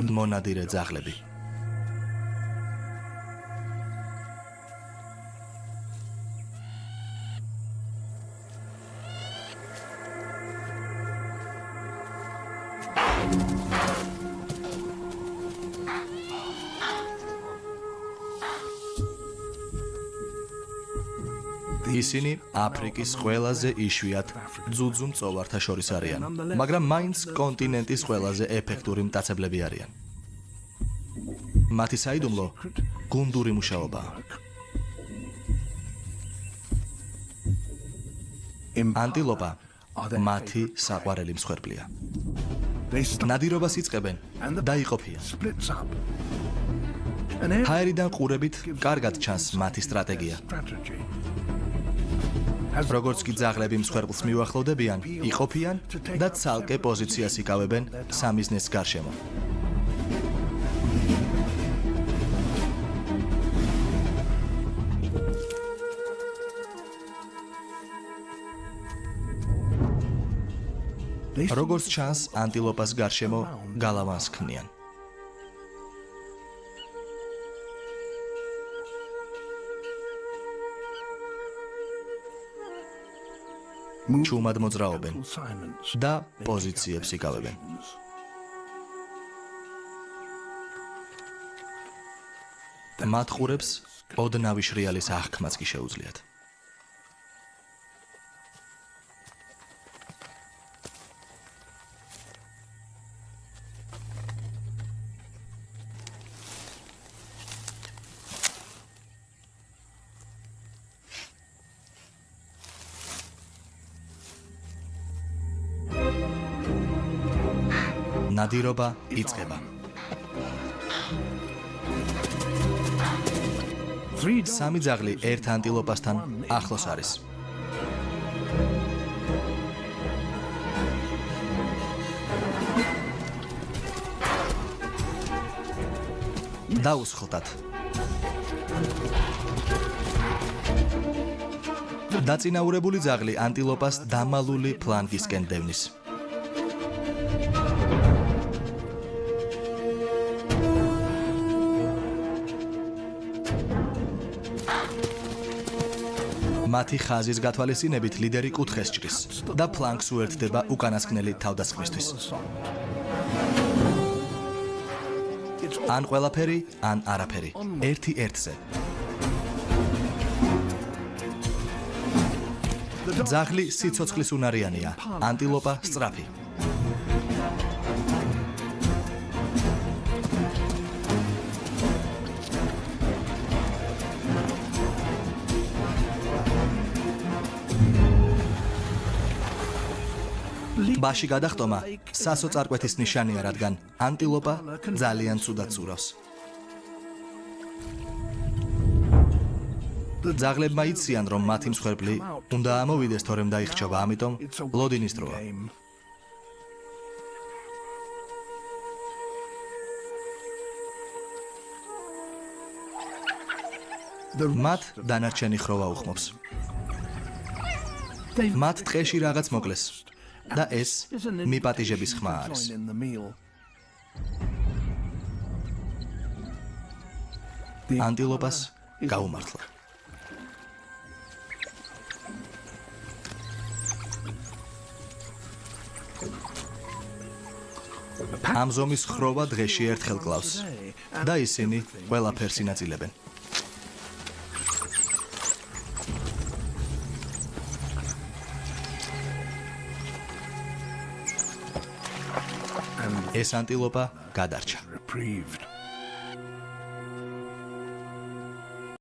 მონადირე ძაღლები. ისინი აფრიკის ყველაზე იშვიათ ძუძუ მწოვართა შორის არიან, მაგრამ მაინც კონტინენტის ყველაზე ეფექტური მტაცებლები არიან. მათი საიდუმლო გუნდური მუშაობაა. ანტილოპა მათი საყვარელი მსხვერპლია. ნადირობას იწყებენ და იყოფიან. ჰაერიდან ყურებით კარგად ჩანს მათი სტრატეგია. როგორც კი ძაღლები მსხვერპლს მიუახლოვდებიან, იყოფიან და ცალკე პოზიციას იკავებენ სამიზნეს გარშემო. როგორც ჩანს, ანტილოპას გარშემო გალავანს ქმნიან. ჩუმად მოძრაობენ და პოზიციებს იკავებენ. მათ ყურებს ოდნავი შრიალის აღქმაც კი შეუძლიათ. ნადირობა იწყება. სამი ძაღლი ერთ ანტილოპასთან ახლოს არის. დაუსხლტათ. დაწინაურებული ძაღლი ანტილოპას დამალული ფლანგისკენ დევნის. მათი ხაზის გათვალისწინებით ლიდერი კუთხეს ჭრის და ფლანგს უერთდება უკანასკნელი თავდასხმისთვის. ან ყველაფერი, ან არაფერი. ერთი ერთზე. ძაღლი სიცოცხლის უნარიანია, ანტილოპა სწრაფი. ბაში გადახტომა სასოწარკვეთის ნიშანია, რადგან ანტილოპა ძალიან ცუდად ცურავს. ძაღლებმა იციან, რომ მათი მსხვერპლი უნდა ამოვიდეს, თორემ დაიხჩობა, ამიტომ ლოდინის დროა. მათ დანარჩენი ხროვა უხმობს. მათ ტყეში რაღაც მოკლეს. და ეს მიპატიჟების ხმა არის. ანტილოპას გაუმართლა. ამ ზომის ხროვა დღეში ერთხელ კლავს და ისინი ყველაფერს ინაწილებენ. ეს ანტილოპა გადარჩა.